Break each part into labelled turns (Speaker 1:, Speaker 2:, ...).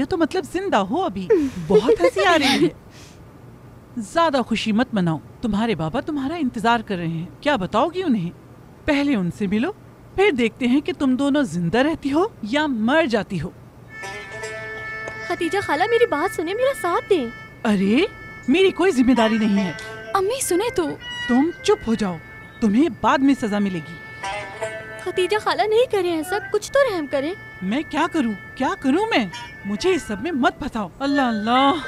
Speaker 1: तो मतलब जिंदा हो अभी। बहुत हंसी आ रही है। ज्यादा खुशी मत मनाओ, तुम्हारे बाबा तुम्हारा इंतजार कर रहे हैं। क्या बताओगी उन्हें? पहले उनसे मिलो, फिर देखते हैं कि तुम दोनों जिंदा रहती हो या मर जाती हो।
Speaker 2: खतीजा खाला मेरी बात सुने, मेरा साथ दें।
Speaker 1: अरे मेरी कोई जिम्मेदारी नहीं है।
Speaker 3: अम्मी सुने तो।
Speaker 1: तुम चुप हो जाओ, तुम्हें बाद में सजा मिलेगी।
Speaker 2: खतीजा खाला नहीं करें ऐसा, कुछ तो रहम करें।
Speaker 1: मैं क्या करूं मैं? मुझे इस सब में मत फंसाओ। अल्लाह अल्लाह।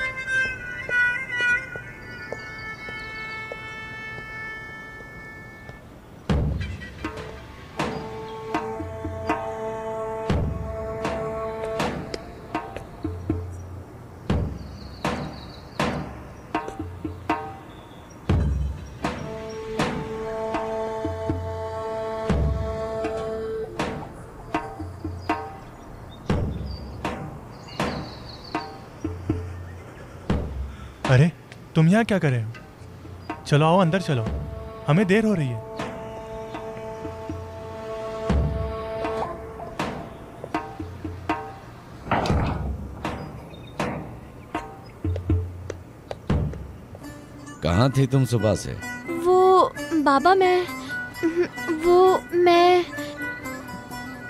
Speaker 4: अरे तुम यहाँ क्या कर रहे हो? चलो आओ अंदर चलो, हमें देर हो रही है।
Speaker 5: कहाँ थी तुम सुबह से?
Speaker 2: वो बाबा मैं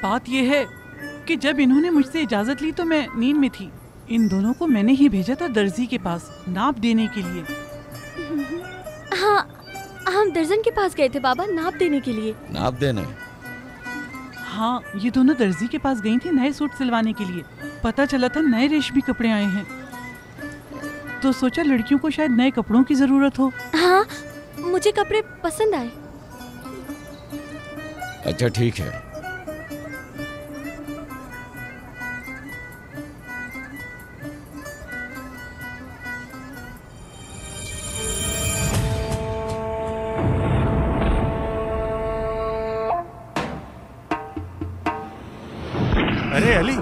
Speaker 1: बात ये है कि जब इन्होंने मुझसे इजाजत ली तो मैं नींद में थी। इन दोनों को मैंने ही भेजा था दर्जी के पास नाप देने के लिए।
Speaker 2: हाँ, हम दर्जन के पास गए थे बाबा, नाप देने के लिए।
Speaker 5: नाप देने?
Speaker 1: हाँ, ये दोनों दर्जी के पास गई थी नए सूट सिलवाने के लिए। पता चला था नए रेशमी कपड़े आए हैं, तो सोचा लड़कियों को शायद नए कपड़ों की जरूरत हो।
Speaker 2: हाँ, मुझे कपड़े पसंद आए।
Speaker 5: अच्छा ठीक है।
Speaker 4: अरे अली,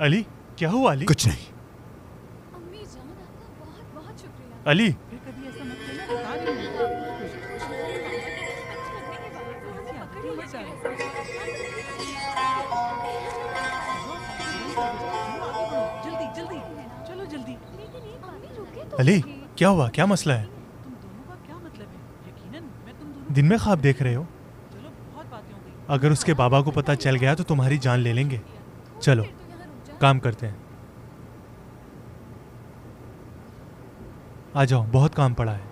Speaker 4: अली क्या हुआ अली?
Speaker 6: कुछ नहीं।
Speaker 3: अम्मी जान आपका बहुत बहुत शुक्रिया।
Speaker 4: अली
Speaker 1: कभी ऐसा मत करना, बता रही हूँ। जल्दी जल्दी चलो जल्दी।
Speaker 4: अली क्या हुआ, क्या मसला है?
Speaker 1: तुम दोनों का क्या मतलब है? यकीनन मैं तुम दोनों
Speaker 4: दिन में ख्वाब देख रहे हो?
Speaker 1: चलो बहुत बातें हो गई।
Speaker 4: अगर उसके बाबा को पता चल गया तो तुम्हारी जान ले लेंगे। चलो काम करते हैं, आ जाओ, बहुत काम पड़ा है।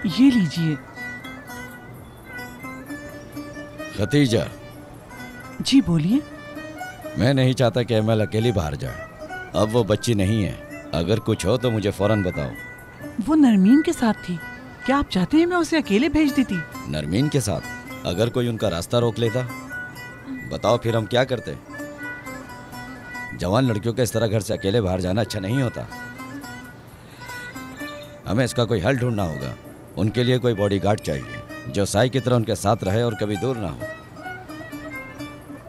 Speaker 1: ये लीजिए।
Speaker 5: खतीजा,
Speaker 1: जी बोलिए।
Speaker 5: मैं नहीं चाहता कि अमल अकेली बाहर जाए। अब वो बच्ची नहीं है। अगर कुछ हो तो मुझे फौरन बताओ।
Speaker 1: वो नरमीन के साथ थी। क्या आप चाहते हैं मैं उसे अकेले भेज देती?
Speaker 5: नरमीन के साथ? अगर कोई उनका रास्ता रोक लेता? बताओ फिर हम क्या करते? जवान लड़कियों का इस तरह घर से अकेले बाहर जाना अच्छा नहीं होता। हमें इसका कोई हल ढूंढना होगा। उनके लिए कोई बॉडीगार्ड चाहिए जो साई की तरह उनके साथ रहे और कभी दूर ना हो।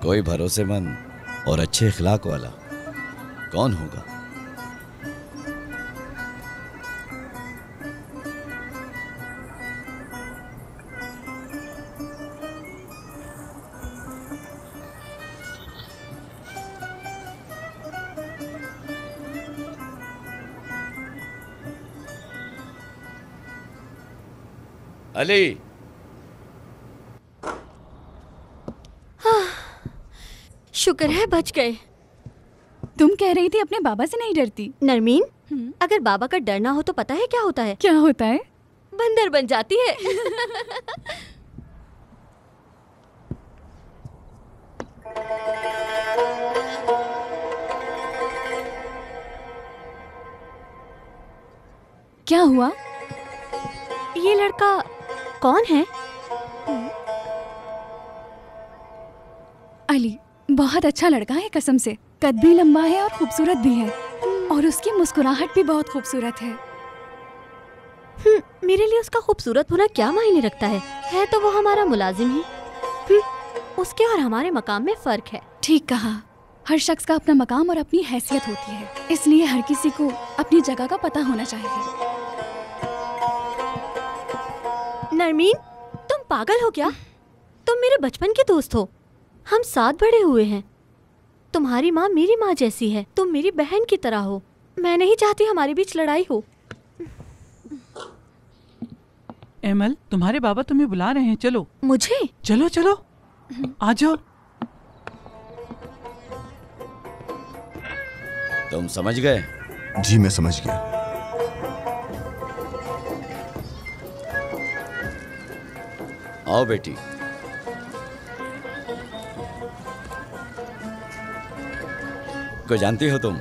Speaker 5: कोई भरोसेमंद और अच्छे इखलाक वाला। कौन होगा? अली।
Speaker 2: शुक्र है बच गए।
Speaker 3: तुम कह रही थी अपने बाबा से नहीं डरती।
Speaker 2: नरमीन, अगर बाबा का डरना हो तो पता है क्या होता है?
Speaker 3: क्या होता है?
Speaker 2: बंदर बन जाती है।
Speaker 3: क्या हुआ?
Speaker 2: ये लड़का कौन है?
Speaker 3: अली बहुत अच्छा लड़का है कसम से। कद भी लंबा है और खूबसूरत भी है, और उसकी मुस्कुराहट भी बहुत खूबसूरत है।
Speaker 2: मेरे लिए उसका खूबसूरत होना क्या मायने रखता है तो वो हमारा मुलाजिम ही। उसके और हमारे मकाम में फर्क है।
Speaker 3: ठीक कहा। हर शख्स का अपना मकाम और अपनी हैसियत होती है, इसलिए हर किसी को अपनी जगह का पता होना चाहिए।
Speaker 2: नरमीन, तुम पागल हो क्या? तुम मेरे बचपन के दोस्त हो, हम साथ बड़े हुए हैं। तुम्हारी माँ मेरी माँ जैसी है, तुम मेरी बहन की तरह हो। मैं नहीं चाहती हमारे बीच लड़ाई हो।
Speaker 1: एमल, तुम्हारे बाबा तुम्हें बुला रहे हैं, चलो।
Speaker 2: मुझे?
Speaker 1: चलो चलो, आ जाओ।
Speaker 5: तुम समझ गए?
Speaker 6: जी मैं समझ गया।
Speaker 5: आओ बेटी। को जानती हो तुम?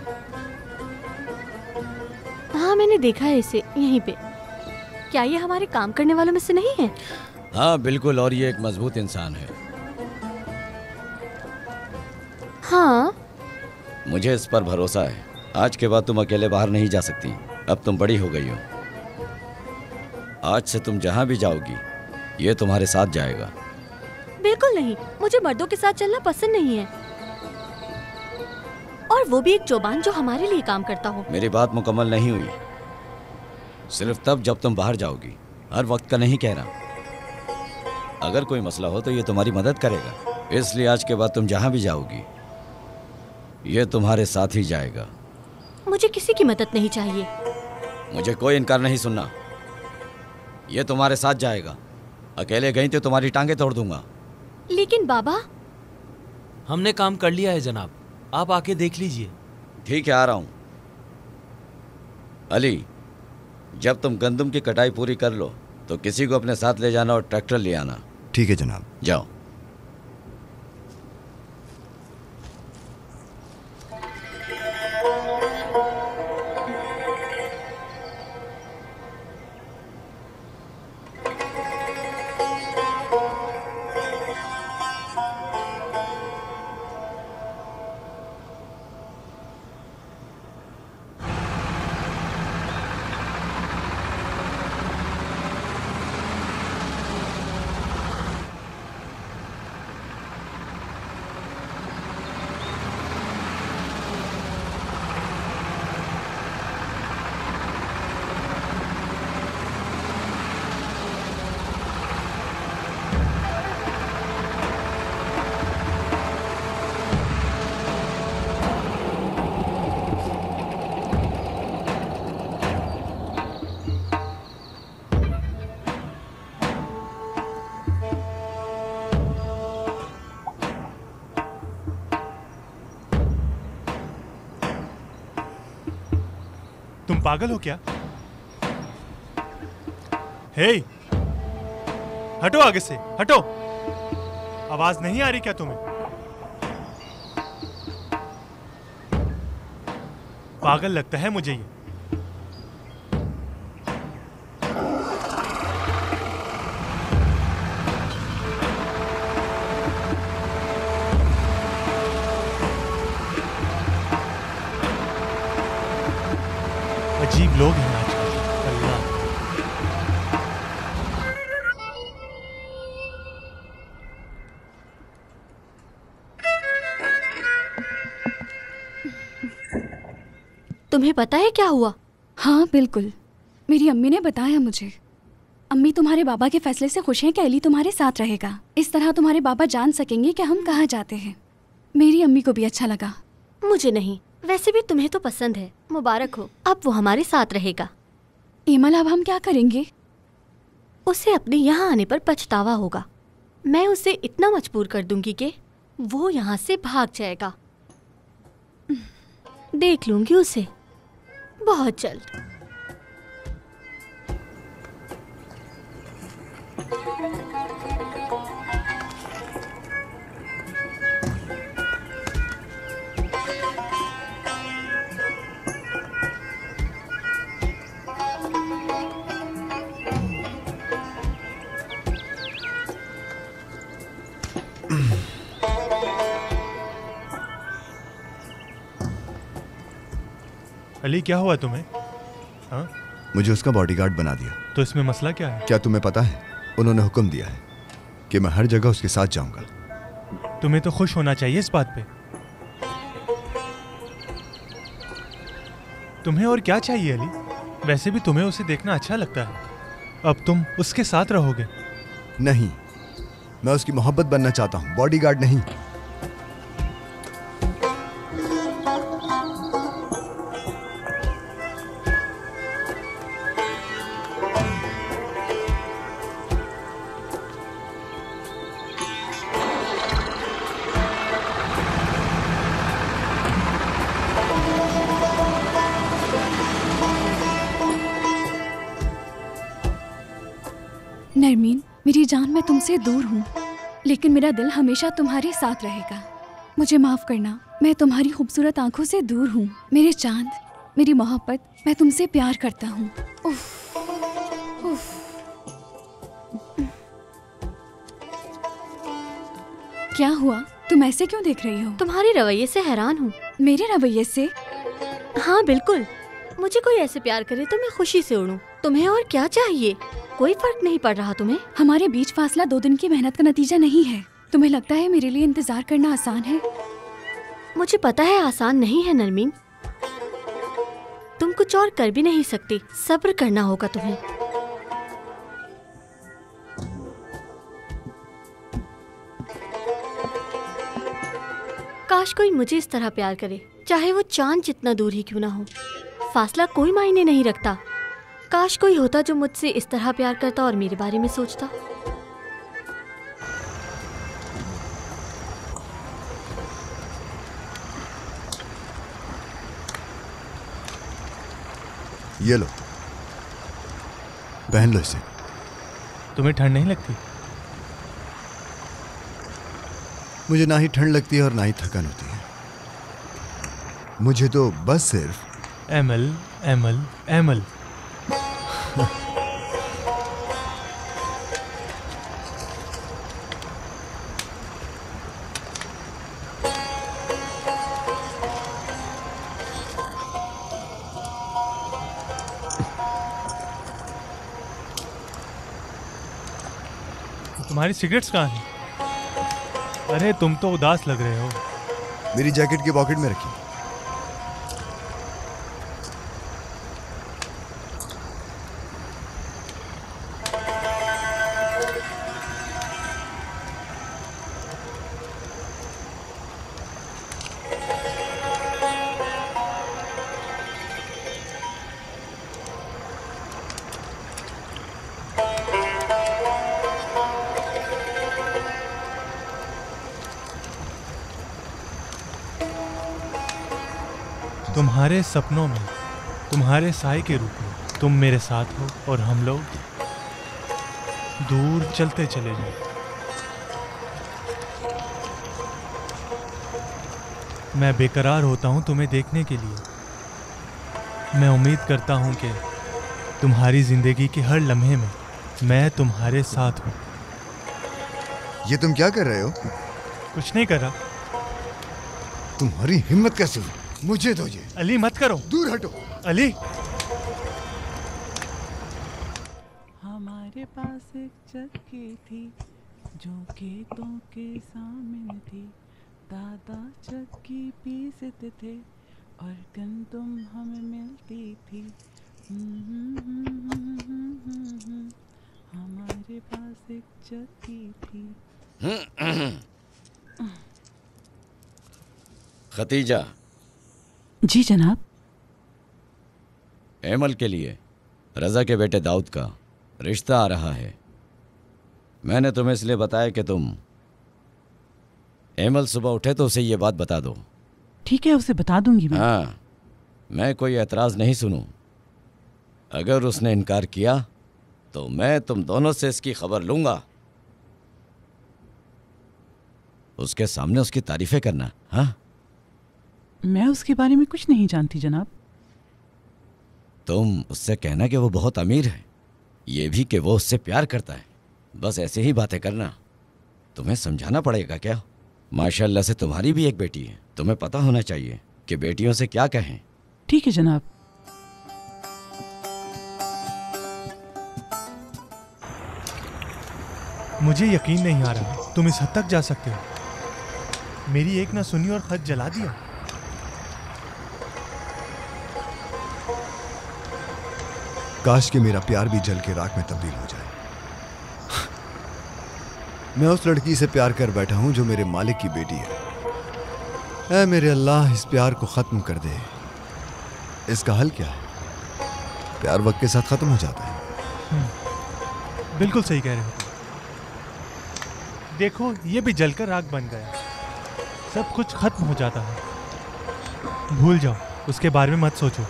Speaker 2: हाँ, मैंने देखा है इसे यहीं पे। क्या ये हमारे काम करने वालों में से नहीं है?
Speaker 5: हाँ बिल्कुल, और ये एक मजबूत इंसान है।
Speaker 2: हाँ,
Speaker 5: मुझे इस पर भरोसा है। आज के बाद तुम अकेले बाहर नहीं जा सकती। अब तुम बड़ी हो गई हो। आज से तुम जहाँ भी जाओगी ये तुम्हारे साथ जाएगा।
Speaker 2: बिल्कुल नहीं, मुझे मर्दों के साथ चलना पसंद नहीं है, और वो भी एक चौबान जो हमारे लिए काम करता हो।
Speaker 5: मेरी बात मुकम्मल नहीं हुई। सिर्फ तब जब तुम बाहर जाओगी, हर वक्त का नहीं कह रहा। अगर कोई मसला हो तो ये तुम्हारी मदद करेगा। इसलिए आज के बाद तुम जहाँ भी जाओगी ये तुम्हारे साथ ही जाएगा।
Speaker 2: मुझे किसी की मदद नहीं चाहिए।
Speaker 5: मुझे कोई इनकार नहीं सुनना। ये तुम्हारे साथ जाएगा। अकेले गई तो तुम्हारी टांगे तोड़ दूंगा।
Speaker 2: लेकिन बाबा।
Speaker 7: हमने काम कर लिया है जनाब, आप आके देख लीजिए।
Speaker 5: ठीक है, आ रहा हूं। अली, जब तुम गंदम की कटाई पूरी कर लो तो किसी को अपने साथ ले जाना और ट्रैक्टर ले आना।
Speaker 6: ठीक है जनाब।
Speaker 5: जाओ।
Speaker 4: तुम पागल हो क्या? हे, हटो आगे से, हटो। आवाज नहीं आ रही क्या तुम्हें? पागल लगता है मुझे ये। अजीब लोग हैं आजकल। अल्लाह।
Speaker 2: तुम्हें पता है क्या हुआ?
Speaker 3: हाँ बिल्कुल, मेरी अम्मी ने बताया मुझे। अम्मी तुम्हारे बाबा के फैसले से खुश हैं कि अली तुम्हारे साथ रहेगा। इस तरह तुम्हारे बाबा जान सकेंगे कि हम कहाँ जाते हैं। मेरी अम्मी को भी अच्छा लगा।
Speaker 2: मुझे नहीं, वैसे भी तुम्हें तो पसंद है। मुबारक हो, अब वो हमारे साथ रहेगा।
Speaker 3: एमल, अब हम क्या करेंगे?
Speaker 2: उसे अपने यहाँ आने पर पछतावा होगा। मैं उसे इतना मजबूर कर दूंगी कि वो यहाँ से भाग जाएगा। देख लूंगी उसे बहुत जल्द।
Speaker 4: अली, क्या हुआ तुम्हें? हाँ?
Speaker 6: मुझे उसका बॉडीगार्ड बना दिया।
Speaker 4: तो इसमें मसला क्या है?
Speaker 6: क्या तुम्हें पता है, उन्होंने हुक्म दिया है कि मैं हर जगह उसके साथ जाऊंगा।
Speaker 4: तुम्हें तो खुश होना चाहिए इस बात पे। तुम्हें और क्या चाहिए अली? वैसे भी तुम्हें उसे देखना अच्छा लगता है। अब तुम उसके साथ रहोगे।
Speaker 6: नहीं, मैं उसकी मोहब्बत बनना चाहता हूँ, बॉडीगार्ड नहीं।
Speaker 3: नरमीन, मेरी जान, मैं तुमसे दूर हूँ, लेकिन मेरा दिल हमेशा तुम्हारे साथ रहेगा। मुझे माफ करना, मैं तुम्हारी खूबसूरत आंखों से दूर हूँ। मेरे चांद, मेरी मोहब्बत, मैं तुमसे प्यार करता हूँ। उफ, उफ। क्या हुआ? तुम ऐसे क्यों देख रही हो?
Speaker 2: तुम्हारे रवैये से हैरान हूँ।
Speaker 3: मेरे रवैये से?
Speaker 2: हाँ बिल्कुल, मुझे कोई ऐसे प्यार करे तो मैं खुशी से उड़ूं। तुम्हें और क्या चाहिए? कोई फर्क नहीं पड़ रहा तुम्हें?
Speaker 3: हमारे बीच फासला 2 दिन की मेहनत का नतीजा नहीं है। तुम्हें लगता है मेरे लिए इंतजार करना आसान है?
Speaker 2: मुझे पता है आसान नहीं है नरमीन। तुम कुछ और कर भी नहीं सकती, सब्र करना होगा तुम्हें। काश कोई मुझे इस तरह प्यार करे, चाहे वो चांद जितना दूर ही क्यों ना हो। फासला कोई मायने नहीं रखता। काश कोई होता जो मुझसे इस तरह प्यार करता और मेरे बारे में सोचता।
Speaker 6: ये लो, पहन लो इसे।
Speaker 4: तुम्हें ठंड नहीं लगती?
Speaker 6: मुझे ना ही ठंड लगती है और ना ही थकान होती है। मुझे तो बस सिर्फ
Speaker 4: एमल एमल एमल। तुम्हारी सिगरेट्स कहाँ हैं? अरे तुम तो उदास लग रहे हो।
Speaker 6: मेरी जैकेट के पॉकेट में रखी।
Speaker 4: तुम्हारे सपनों में, तुम्हारे साए के रूप में तुम मेरे साथ हो और हम लोग दूर चलते चले जाए। मैं बेकरार होता हूँ तुम्हें देखने के लिए। मैं उम्मीद करता हूँ कि तुम्हारी जिंदगी के हर लम्हे में मैं तुम्हारे साथ हूँ।
Speaker 6: ये तुम क्या कर रहे हो?
Speaker 4: कुछ नहीं कर रहा।
Speaker 6: तुम्हारी हिम्मत कैसे हुई? मुझे दो ये।
Speaker 4: अली मत करो,
Speaker 6: दूर हटो।
Speaker 4: अली।
Speaker 1: हमारे पास एक चक्की थी जो खेतों के सामने थी। दादा चक्की पीसते थे और गंदम हमें मिलती थी। हमारे पास एक चक्की थी।
Speaker 5: खतीजा।
Speaker 1: जी जनाब।
Speaker 5: एमल के लिए रज़ा के बेटे दाऊद का रिश्ता आ रहा है। मैंने तुम्हें इसलिए बताया कि तुम एमल सुबह उठे तो उसे ये बात बता दो।
Speaker 1: ठीक है, उसे बता दूंगी मैं।
Speaker 5: हाँ, मैं कोई एतराज़ नहीं सुनूं। अगर उसने इनकार किया तो मैं तुम दोनों से इसकी खबर लूंगा। उसके सामने उसकी तारीफें करना। हाँ,
Speaker 1: मैं उसके बारे में कुछ नहीं जानती जनाब।
Speaker 5: तुम उससे कहना कि वो बहुत अमीर है, ये भी कि वो उससे प्यार करता है। बस ऐसे ही बातें करना। तुम्हें समझाना पड़ेगा क्या? माशाल्लाह से तुम्हारी भी एक बेटी है, तुम्हें पता होना चाहिए कि बेटियों से क्या कहें।
Speaker 1: ठीक है जनाब।
Speaker 4: मुझे यकीन नहीं आ रहा तुम इस हद तक जा सकते हो। मेरी एक ना सुनी और खत जला दिया।
Speaker 6: काश कि मेरा प्यार भी जल के राख में तब्दील हो जाए। मैं उस लड़की से प्यार कर बैठा हूं जो मेरे मालिक की बेटी है। ऐ मेरे अल्लाह, इस प्यार को खत्म कर दे। इसका हल क्या है? प्यार वक्त के साथ खत्म हो जाता है।
Speaker 4: बिल्कुल सही कह रहे हो। देखो, ये भी जलकर राख बन गया। सब कुछ खत्म हो जाता है। भूल जाओ, उसके बारे में मत सोचो।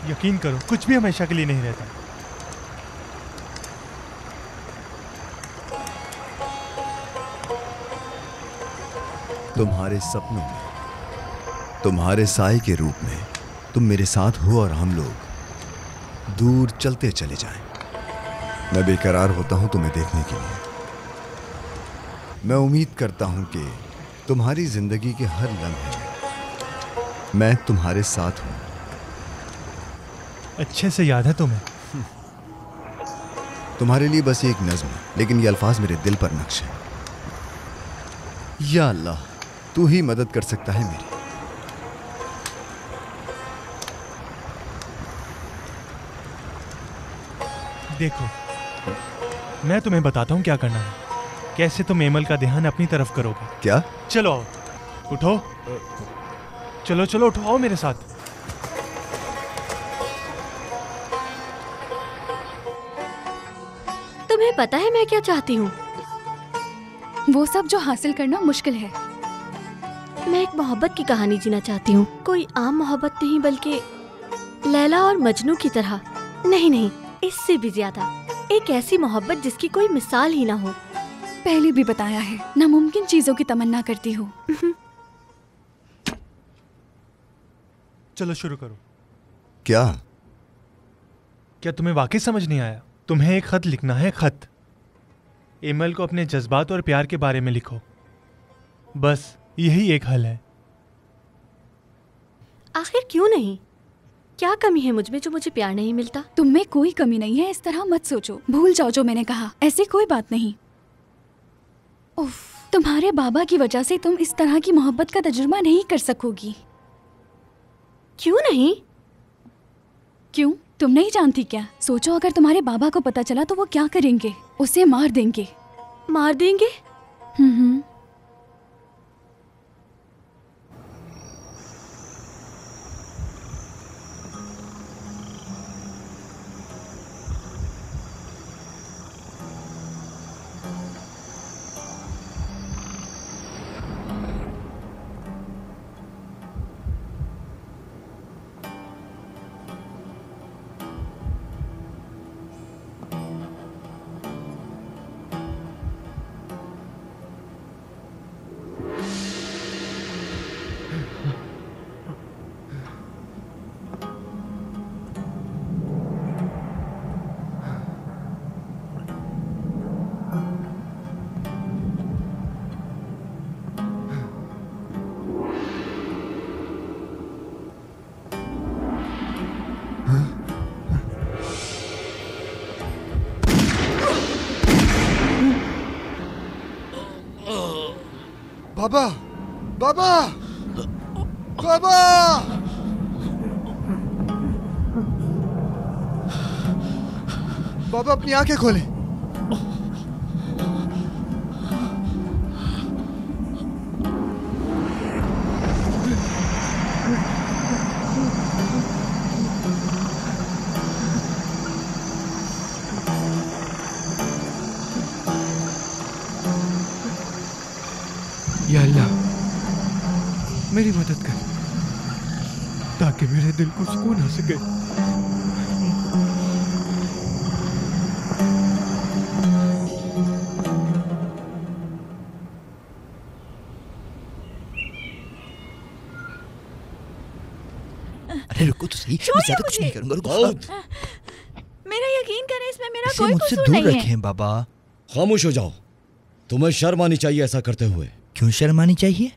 Speaker 4: यकीन करो, कुछ भी हमेशा के लिए नहीं रहता।
Speaker 6: तुम्हारे सपनों में, तुम्हारे साए के रूप में तुम मेरे साथ हो और हम लोग दूर चलते चले जाएं। मैं बेकरार होता हूं तुम्हें देखने के लिए। मैं उम्मीद करता हूं कि तुम्हारी जिंदगी के हर लम्हे में मैं तुम्हारे साथ हूं।
Speaker 4: अच्छे से याद है तुम्हें?
Speaker 6: तुम्हारे लिए बस एक नज्म है, लेकिन ये अल्फाज मेरे दिल पर नक्श है। या अल्लाह, तू ही मदद कर सकता है मेरी।
Speaker 4: देखो, मैं तुम्हें बताता हूँ क्या करना है। कैसे तुम एमल का ध्यान अपनी तरफ करोगे।
Speaker 6: क्या?
Speaker 4: चलो आओ, उठो। चलो चलो उठो, आओ मेरे साथ।
Speaker 2: तुम्हें पता है मैं क्या चाहती हूँ?
Speaker 3: वो सब जो हासिल करना मुश्किल है।
Speaker 2: मैं एक मोहब्बत की कहानी जीना चाहती हूँ। कोई आम मोहब्बत नहीं, बल्कि लैला और मजनू की तरह। नहीं, इससे भी ज्यादा। एक ऐसी मोहब्बत जिसकी कोई मिसाल ही ना हो।
Speaker 3: पहले भी बताया है, नामुमकिन चीजों की तमन्ना करती हूँ।
Speaker 4: चलो शुरू करो।
Speaker 6: क्या
Speaker 4: तुम्हें वाकई समझ नहीं आया? तुम्हें एक खत लिखना है। खत एमल को अपने जज्बात और प्यार के बारे में लिखो। बस यही एक हल है।
Speaker 2: आखिर क्यों नहीं? क्या कमी है मुझ में जो मुझे प्यार नहीं मिलता?
Speaker 3: तुम में कोई कमी नहीं है, इस तरह मत सोचो। भूल जाओ जो मैंने कहा। ऐसी कोई बात नहीं। उफ, तुम्हारे बाबा की वजह से तुम इस तरह की मोहब्बत का तजुर्बा नहीं कर सकोगी।
Speaker 2: क्यों नहीं?
Speaker 3: क्यों? तुम नहीं जानती क्या? सोचो, अगर तुम्हारे बाबा को पता चला तो वो क्या करेंगे? उसे मार देंगे।
Speaker 2: मार देंगे?
Speaker 6: बाबा, बाबा, बाबा! बाबा, अपनी आंखें खोलें।
Speaker 8: या अल्लाह, मेरी मदद कर ताकि मेरे दिल को सुकून आ सके।
Speaker 9: अरे रुको तो सही, मैं ज्यादा कुछ नहीं करूंगा। रुको।
Speaker 3: मेरा यकीन करें, इसमें मेरा
Speaker 9: इसे
Speaker 3: कोई
Speaker 9: मुझसे
Speaker 3: कसूर
Speaker 9: दूर
Speaker 3: नहीं है।
Speaker 9: रखें बाबा।
Speaker 5: खामोश हो जाओ। तुम्हें शर्म आनी चाहिए ऐसा करते हुए।
Speaker 9: क्यों शर्म आनी चाहिए?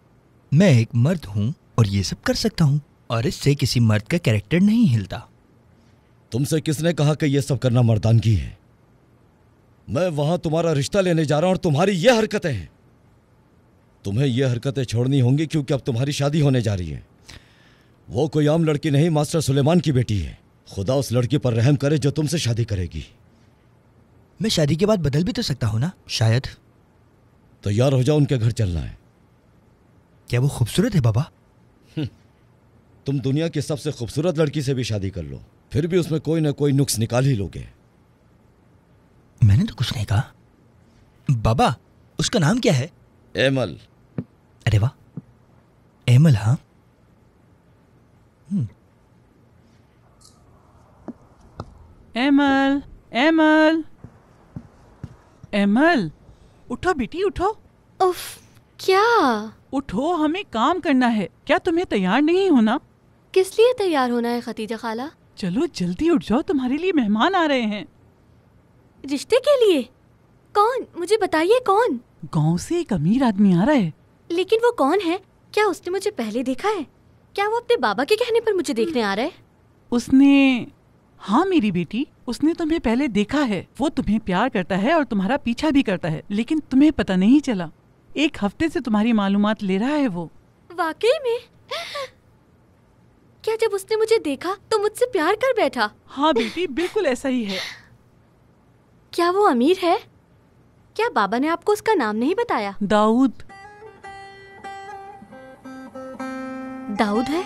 Speaker 9: मैं एक मर्द हूँ और ये सब कर सकता हूँ, और इससे किसी मर्द का कैरेक्टर नहीं हिलता।
Speaker 5: तुमसे किसने कहा कि ये सब करना मर्दानगी है? मैं वहां तुम्हारा रिश्ता लेने जा रहा हूं और तुम्हारी ये हरकतें हैं। तुम्हें ये हरकतें छोड़नी होंगी क्योंकि अब तुम्हारी शादी होने जा रही है। वो कोई आम लड़की नहीं, मास्टर सुलेमान की बेटी है। खुदा उस लड़की पर रहम करे जो तुमसे शादी करेगी।
Speaker 9: मैं शादी के बाद बदल भी तो सकता हूँ ना, शायद।
Speaker 5: तैयार हो जाओ, उनके घर चलना है।
Speaker 9: क्या वो खूबसूरत है बाबा?
Speaker 5: तुम दुनिया की सबसे खूबसूरत लड़की से भी शादी कर लो, फिर भी उसमें कोई ना कोई नुक्स निकाल ही लोगे।
Speaker 9: मैंने तो कुछ नहीं कहा बाबा। उसका नाम क्या है?
Speaker 5: एमल।
Speaker 9: अरे वाह, एमल। हाँ,
Speaker 1: एमल, एमल, एमल, उठो बेटी उठो।
Speaker 2: उफ, क्या?
Speaker 1: उठो, हमें काम करना है। क्या तुम्हें तैयार नहीं होना?
Speaker 2: किस लिए तैयार होना है खतीजा खाला?
Speaker 1: चलो जल्दी उठ जाओ, तुम्हारे लिए मेहमान आ रहे हैं।
Speaker 2: रिश्ते के लिए? कौन? मुझे बताइए कौन?
Speaker 1: गांव से एक अमीर आदमी आ रहा है।
Speaker 2: लेकिन वो कौन है? क्या उसने मुझे पहले देखा है? क्या वो अपने बाबा के कहने पर मुझे देखने आ रहा है?
Speaker 1: उसने, हाँ मेरी बेटी, उसने तुम्हें पहले देखा है। वो तुम्हें प्यार करता है और तुम्हारा पीछा भी करता है, लेकिन तुम्हें पता नहीं चला। 1 हफ्ते से तुम्हारी मालूमात ले रहा है वो।
Speaker 2: वाकई में? क्या जब उसने मुझे देखा तो मुझसे प्यार कर बैठा?
Speaker 1: हाँ बेटी, बिल्कुल ऐसा ही है।
Speaker 2: क्या वो अमीर है? क्या बाबा ने आपको उसका नाम नहीं बताया?
Speaker 1: दाऊद।
Speaker 2: दाऊद है?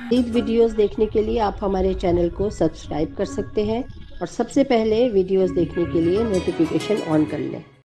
Speaker 10: मज़ीद वीडियोस देखने के लिए आप हमारे चैनल को सब्सक्राइब कर सकते हैं और सबसे पहले वीडियोस देखने के लिए नोटिफिकेशन ऑन कर लें।